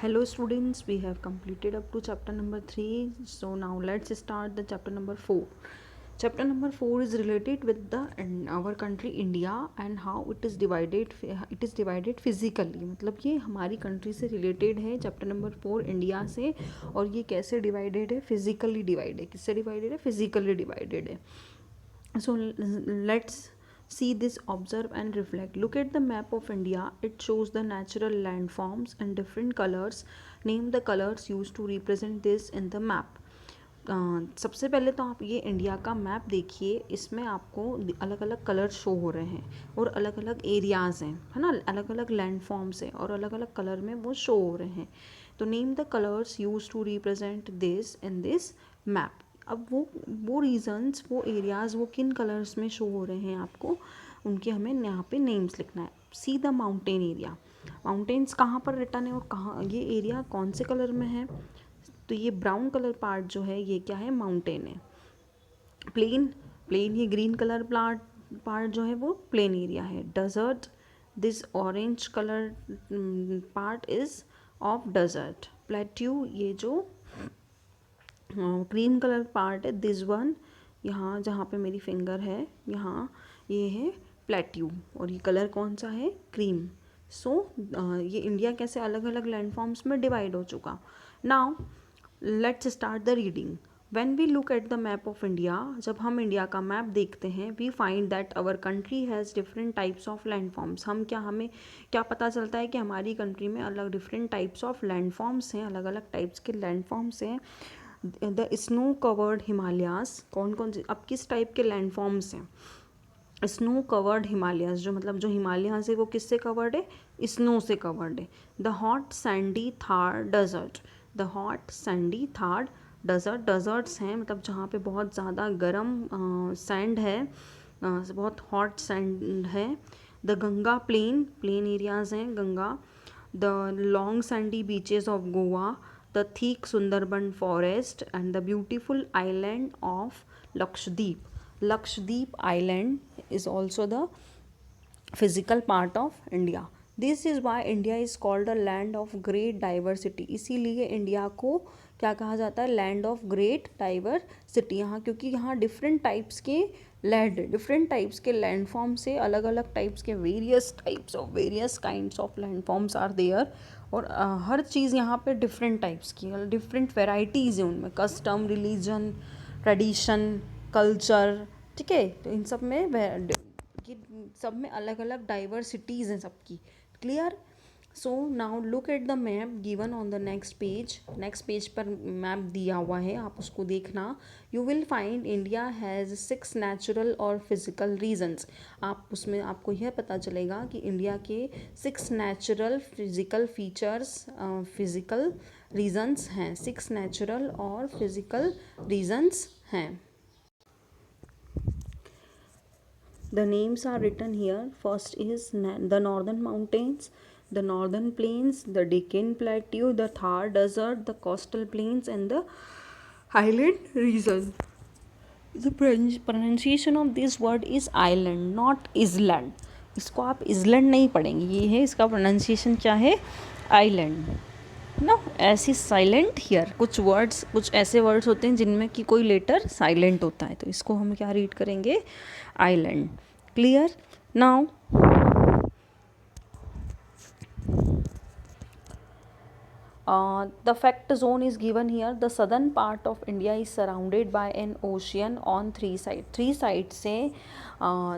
Hello students, we have completed up to chapter number 3. So now let's start the chapter number 4. Chapter number 4 is related with the our country India and how it is divided physically. मतलब ये हमारी country से related है. chapter number 4 India से, और ये कैसे divided है, physically divided है. किससे divided है, physically divided है. So let's see this, observe and reflect. Look at the map of India. It shows the natural landforms and different colors. Name the colors used to represent this in the map. सबसे पहले तो आप ये India का map देखिए. इसमें आपको अलग अलग कलर शो हो रहे हैं और अलग अलग एरियाज़ हैं, है ना. अलग अलग लैंड फॉर्म्स हैं और अलग अलग कलर में वो शो हो रहे हैं. तो name the colours use to represent this in this map. अब वो रीजन्स, वो एरियाज़, वो किन कलर्स में शो हो रहे हैं आपको, उनके हमें यहाँ पे नेम्स लिखना है. See the mountain area. Mountains कहाँ पर रिटर्न है और कहाँ ये एरिया कौन से कलर में है. तो ये ब्राउन कलर पार्ट जो है ये क्या है, माउंटेन है. प्लेन ये ग्रीन कलर पार्ट जो है वो प्लेन एरिया है. Desert, this orange colour part is of desert. Plateau, ये जो क्रीम कलर पार्ट है, दिस वन, यहाँ जहाँ पे मेरी फिंगर है यहाँ, ये है प्लेट्यू और ये कलर कौन सा है, क्रीम. सो ये इंडिया कैसे अलग अलग लैंडफॉर्म्स में डिवाइड हो चुका. Now let's start the reading. When we look at the map of India, जब हम इंडिया का मैप देखते हैं, we find that our country has different types of landforms. हमें क्या पता चलता है कि हमारी कंट्री में अलग डिफरेंट टाइप्स ऑफ लैंडफॉर्म्स हैं, अलग अलग टाइप्स के लैंडफॉर्म्स हैं. द स्नो कवर्ड हिमालयाज, कौन कौन से, अब किस टाइप के लैंडफॉर्म्स हैं. स्नो कवर्ड हिमालयाज, जो मतलब जो हिमालयाज है वो किससे कवर्ड है, स्नो से कवर्ड है. The hot sandy Thar desert. The hot sandy Thar desert, deserts हैं मतलब जहाँ पे बहुत ज़्यादा गर्म सैंड है, बहुत हॉट सैंड है. द गंगा प्लेन एरियाज़ हैं Ganga. The long Sandy beaches of Goa. The thick Sundarban forest and the beautiful island of Lakshadweep. Lakshadweep Island is also the physical part of India. This is why India is called a land of great diversity. इसीलिए India को क्या कहा जाता है, land of great diversity. यहाँ क्योंकि यहाँ different types के डिफरेंट टाइप्स के लैंड फॉर्म से अलग अलग टाइप्स के various kinds of land forms are there. और हर चीज़ यहाँ पे डिफरेंट टाइप्स की, डिफरेंट वेराइटीज़ हैं उनमें. कस्टम, रिलीजन, ट्रेडिशन, कल्चर, ठीक है. तो इन सब में अलग अलग डाइवर्सिटीज़ हैं सबकी. Clear. So now look at the map given on the next page पर मैप दिया हुआ है, आप उसको देखना. You will find India has 6 natural और फिजिकल रीजन्स. आप उसमें आपको यह पता चलेगा कि इंडिया के 6 natural physical features, physical regions हैं. 6 नेचुरल और फिजिकल रीजन्स हैं. The names are written here. First is the northern mountains, the northern plains, the Deccan Plateau, the Thar Desert, the coastal plains and the highland region. The pronunciation of this word is island, not island. इसको आप island नहीं पढ़ेंगे, ये है इसका pronunciation क्या है, island. ना ऐसी साइलेंट हियर, कुछ ऐसे वर्ड्स होते हैं जिनमें कि कोई लेटर साइलेंट होता है, तो इसको हम क्या रीड करेंगे, island. Clear. Now the fact zone is given here. The southern part of India is surrounded by an ocean on 3 sides. 3 sides से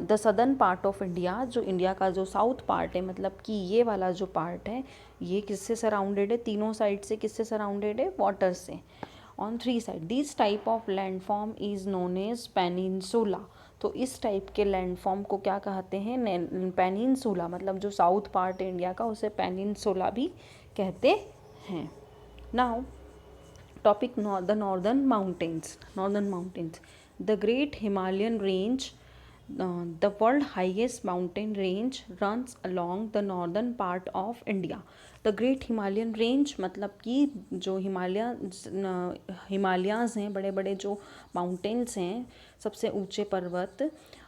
the southern part of India, जो इंडिया का जो साउथ पार्ट है, मतलब कि ये वाला जो पार्ट है ये किससे सराउंडेड है, तीनों साइड से किससे सराउंडेड है, वाटर से. On 3 side. This type of landform is known as peninsula. तो इस टाइप के लैंडफॉर्म को क्या कहते हैं, पेनिनसुला. मतलब जो साउथ पार्ट है इंडिया का उसे पेनिनसुला भी कहते हैं. Now topic the northern mountains. The great Himalayan range, the world highest mountain range runs along the northern part of India. The Great Himalayan Range मतलब कि जो हिमालयाज़ हैं, बड़े बड़े जो माउंटेन्स हैं, सबसे ऊंचे पर्वत.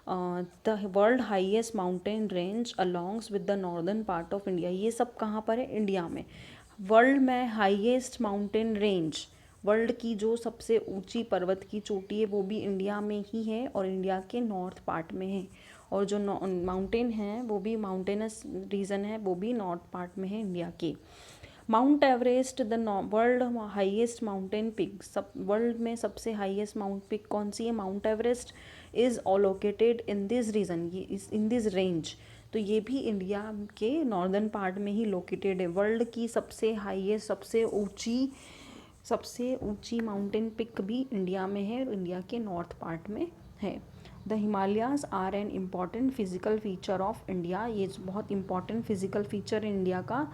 The world highest mountain range along with the northern part of India. ये सब कहाँ पर है, इंडिया में. वर्ल्ड में हाईएस्ट माउंटेन रेंज, वर्ल्ड की जो सबसे ऊंची पर्वत की चोटी है वो भी इंडिया में ही है और इंडिया के नॉर्थ पार्ट में है। और जो माउंटेन है वो भी माउंटेनस रीजन है, वो भी नॉर्थ पार्ट में है इंडिया के। Mount Everest the world highest mountain peak, सब वर्ल्ड में सबसे हाईएस्ट माउंट पिक कौन सी है? Mount Everest is located in this region, ये इस इन दिस रेंज, तो ये भी इंडिया के नॉर्दर्न पार्ट में ही लोकेटेड है। वर्ल्ड की सबसे हाईएस्ट सबसे ऊंची माउंटेन पिक भी इंडिया में है, इंडिया के नॉर्थ पार्ट में है। The Himalayas are an important physical feature of India, ये बहुत इंपॉर्टेंट फिजिकल फीचर है इंडिया का।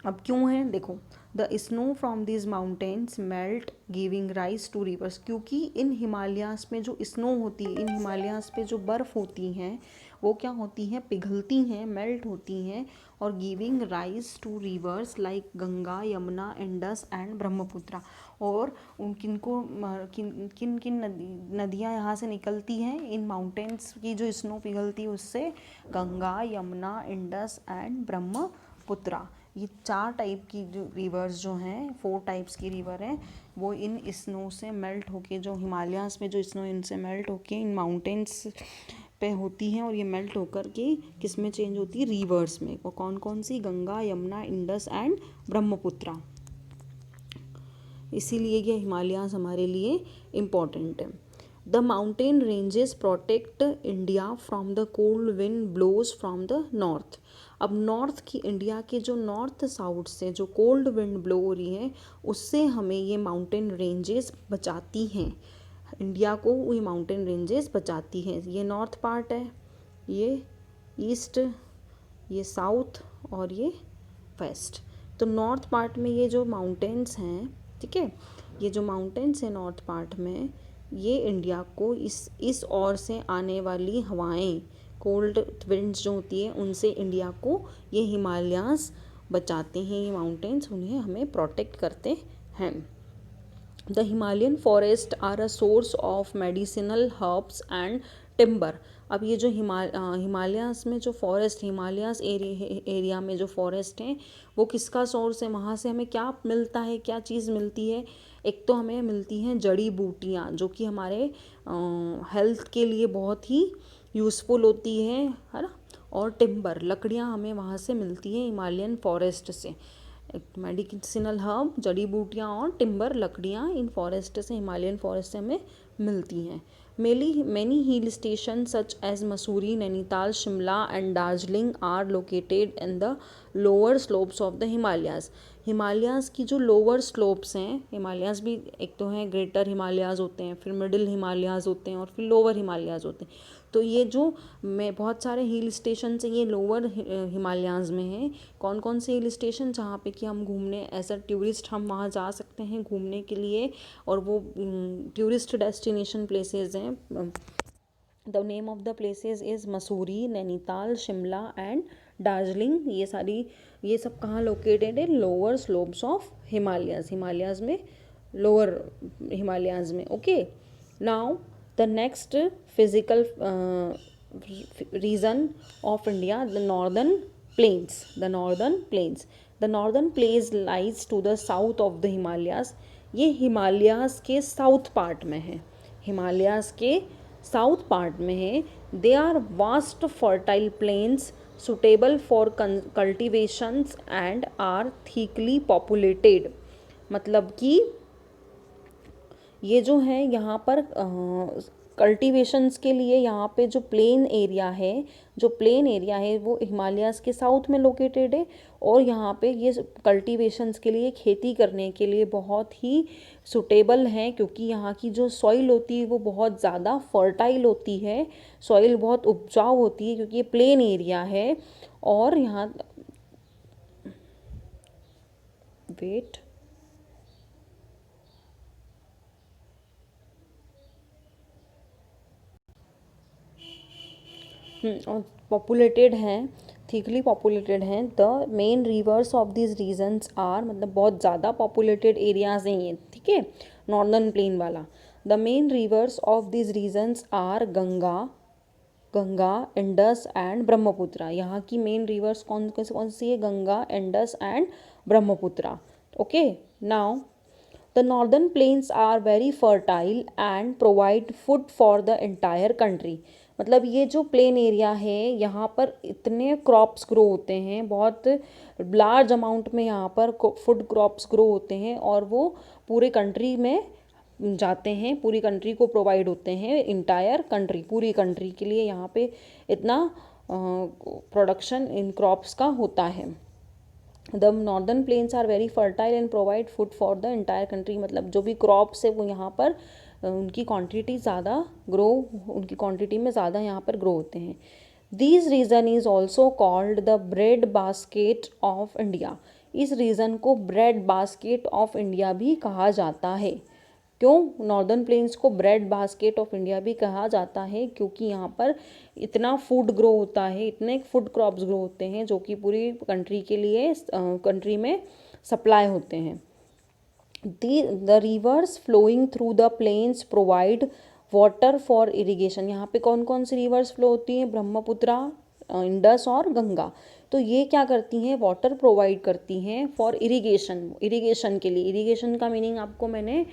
अब क्यों है देखो, the snow from this mountains melt giving rise to rivers, क्योंकि इन हिमालयास में जो स्नो होती है, इन हिमालयास पे जो बर्फ़ होती हैं वो क्या होती हैं? पिघलती हैं, मेल्ट होती हैं और giving rise to rivers like Ganga, Yamuna, Indus and Brahmaputra. और उन किन किन नदियाँ यहाँ से निकलती हैं? इन माउंटेन्स की जो स्नो पिघलती है उससे गंगा, यमुना, इंडस एंड ब्रह्मपुत्रा। ये 4 टाइप की जो रिवर्स जो हैं, 4 टाइप्स की रिवर हैं, वो इन स्नो से मेल्ट होके, जो हिमालयास में जो स्नो इनसे मेल्ट होके इन माउंटेन्स पे होती हैं और ये मेल्ट होकर के किस में चेंज होती है? रिवर्स में। वो कौन कौन सी? Ganga, Yamuna, Indus and Brahmaputra. इसीलिए ये हिमालयास हमारे लिए इम्पॉर्टेंट है। The mountain ranges protect India from the cold wind blows from the north. अब नॉर्थ की, इंडिया के जो नॉर्थ साउथ से जो कोल्ड विंड ब्लो हो रही है उससे हमें ये माउंटेन रेंजेस बचाती हैं, इंडिया को ये माउंटेन रेंजेस बचाती हैं। ये नॉर्थ पार्ट है, ये ईस्ट, ये साउथ और ये वेस्ट। तो नॉर्थ पार्ट में ये जो माउंटेन्स हैं, ठीक है, ये जो माउंटेन्स हैं नॉर्थ पार्ट में, ये इंडिया को इस ओर से आने वाली हवाएं, कोल्ड विंड्स जो होती है उनसे इंडिया को ये हिमालयास बचाते हैं, ये माउंटेन्स उन्हें हमें प्रोटेक्ट करते हैं। The Himalayan forest are a source of medicinal herbs and timber. अब ये जो हिमालयास में जो फॉरेस्ट, हिमालयास एरिया में जो फॉरेस्ट हैं वो किसका सोर्स है? वहाँ से हमें क्या मिलता है, क्या चीज़ मिलती है? एक तो हमें मिलती हैं जड़ी बूटियाँ जो कि हमारे हेल्थ के लिए बहुत ही यूज़फुल होती है ना। और टिम्बर, लकड़ियाँ हमें वहाँ से मिलती हैं हिमालयन फॉरेस्ट से। मेडिसिनल हर्ब, जड़ी बूटियाँ और टिम्बर, लकड़ियाँ इन फॉरेस्ट से, हिमालयन फॉरेस्ट से हमें मिलती हैं। Many hill stations such as Mussoorie, Nainital, Shimla and Darjeeling are located in the lower slopes of the Himalayas. Himalayas की जो लोअर स्लोप्स हैं, हिमालयाज़ भी एक तो हैं ग्रेटर हिमालयाज़ होते हैं, फिर मिडिल हिमालयाज़ होते हैं और फिर लोअर हिमालयाज़ होते हैं। तो ये जो मैं बहुत सारे हिल स्टेशन हैं ये लोअर हिमालयाज़ में हैं। कौन कौन से हिल स्टेशन? जहाँ पे कि हम घूमने एज अ टूरिस्ट हम वहाँ जा सकते हैं घूमने के लिए, और वो टूरिस्ट डेस्टिनेशन प्लेसेस हैं। The name of the places is Mussoorie, Nainital, Shimla and Darjeeling. ये सब कहाँ लोकेटेड है? Lower slopes of Himalayas, Himalayas में, लोअर हिमालयाज़ में। Okay, now the next physical region of India, the northern plains. The northern plains lies to the south of the Himalayas. ये हिमालयाज़ के south part में है, हिमालयाज़ के साउथ पार्ट में है। They are vast fertile plains suitable for cultivations and are thickly populated. मतलब कि ये जो है यहाँ पर कल्टिवेशंस के लिए यहाँ पे जो प्लेन एरिया है वो हिमालयाज़ के साउथ में लोकेटेड है, और यहाँ पे ये कल्टिवेशंस के लिए, खेती करने के लिए बहुत ही सुटेबल है, क्योंकि यहाँ की जो सॉइल होती है वो बहुत ज़्यादा फर्टाइल होती है, सॉइल बहुत उपजाऊ होती है क्योंकि ये प्लेन एरिया है। और यहाँ वेट और पॉपुलेटेड हैं, थिकली पॉपुलेटेड हैं। The main rivers of this regions are, मतलब बहुत ज़्यादा पॉपुलेटेड एरियाज हैं ये, ठीक है, नॉर्दर्न प्लेन वाला। The main rivers of this regions are Ganga, Ganga, Indus and Brahmaputra. यहाँ की मेन रिवर्स कौन कौन सी है? Ganga, Indus and Brahmaputra. Okay, now the northern plains are very fertile and provide food for the entire country. मतलब ये जो प्लेन एरिया है यहाँ पर इतने क्रॉप्स ग्रो होते हैं, बहुत लार्ज अमाउंट में यहाँ पर फूड क्रॉप्स ग्रो होते हैं और वो पूरे कंट्री में जाते हैं, पूरी कंट्री को प्रोवाइड होते हैं, इंटायर कंट्री, पूरी कंट्री के लिए यहाँ पे इतना प्रोडक्शन इन क्रॉप्स का होता है। The northern plains are very fertile and provide food for the entire country. मतलब जो भी क्रॉप्स है वो यहाँ पर उनकी क्वांटिटी ज़्यादा ग्रो, उनकी क्वांटिटी में ज़्यादा यहाँ पर ग्रो होते हैं। This region is also called the bread basket of India. इस रीजन को ब्रेड बास्केट ऑफ इंडिया भी कहा जाता है। क्यों नॉर्दर्न प्लेन्स को ब्रेड बास्केट ऑफ इंडिया भी कहा जाता है? क्योंकि यहाँ पर इतना फूड ग्रो होता है, इतने फूड क्रॉप्स ग्रो होते हैं जो कि पूरी कंट्री के लिए कंट्री में सप्लाई होते हैं। The rivers flowing through the plains provide water for irrigation. यहाँ पे कौन कौन सी रिवर्स फ्लो होती हैं? ब्रह्मपुत्रा, इंडस और गंगा। तो ये क्या करती हैं? वाटर प्रोवाइड करती हैं फॉर इरिगेशन, इरिगेशन के लिए। इरिगेशन का मीनिंग आपको मैंने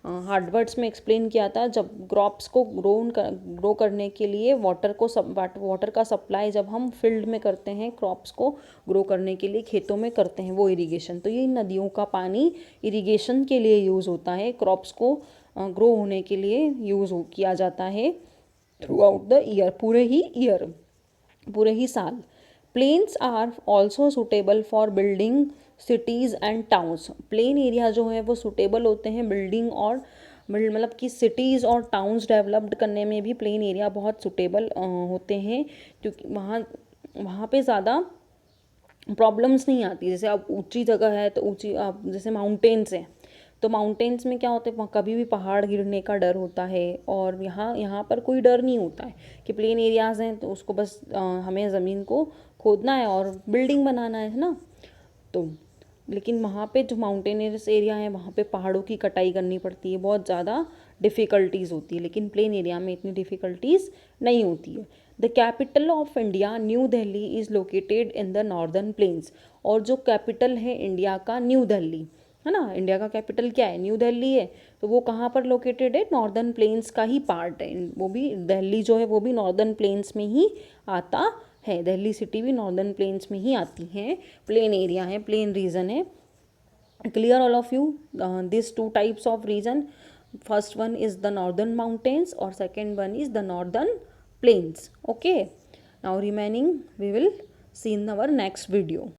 हार्ड वर्ड्स में एक्सप्लेन किया था। जब क्रॉप्स को ग्रो करने के लिए वाटर का सप्लाई जब हम फील्ड में करते हैं, क्रॉप्स को ग्रो करने के लिए खेतों में करते हैं, वो इरिगेशन। तो ये नदियों का पानी इरिगेशन के लिए यूज़ होता है, क्रॉप्स को ग्रो होने के लिए यूज़ किया जाता है थ्रू आउट द ईयर, पूरे ही साल। Plains are also suitable for building cities and towns. Plain area जो है वो सुटेबल होते हैं बिल्डिंग और मतलब कि सिटीज़ और टाउन्स डेवलप्ड करने में भी प्लेन एरिया बहुत सुटेबल होते हैं, क्योंकि वहाँ पे ज़्यादा प्रॉब्लम्स नहीं आती। जैसे अब ऊंची जगह है तो ऊंची, अब जैसे माउंटेन्स हैं तो माउंटेन्स में क्या होता है, कभी भी पहाड़ गिरने का डर होता है, और यहाँ पर कोई डर नहीं होता है कि प्लेन एरियाज़ हैं तो उसको बस हमें ज़मीन को खोदना है और बिल्डिंग बनाना है ना। तो लेकिन वहाँ पे जो माउंटेनियस एरिया है वहाँ पे पहाड़ों की कटाई करनी पड़ती है, बहुत ज़्यादा डिफ़िकल्टीज़ होती है, लेकिन प्लेन एरिया में इतनी डिफ़िकल्टीज़ नहीं होती है। The capital of India new Delhi is located in the northern planes. और जो कैपिटल है इंडिया का, न्यू दिल्ली है ना, इंडिया का कैपिटल क्या है? न्यू दिल्ली है। तो वो कहाँ पर लोकेटेड है? नॉर्दर्न प्लेन्स का ही पार्ट है वो भी। दिल्ली जो है वो भी नॉर्दर्न प्लेन्स में ही आता है, दिल्ली सिटी भी नॉर्दर्न प्लेन्स में ही आती है, प्लेन एरिया है, प्लेन रीजन है। Clear all of you this two types of region? First one is the northern mountains और second one is the northern plains. Okay, now remaining we will see in our next video.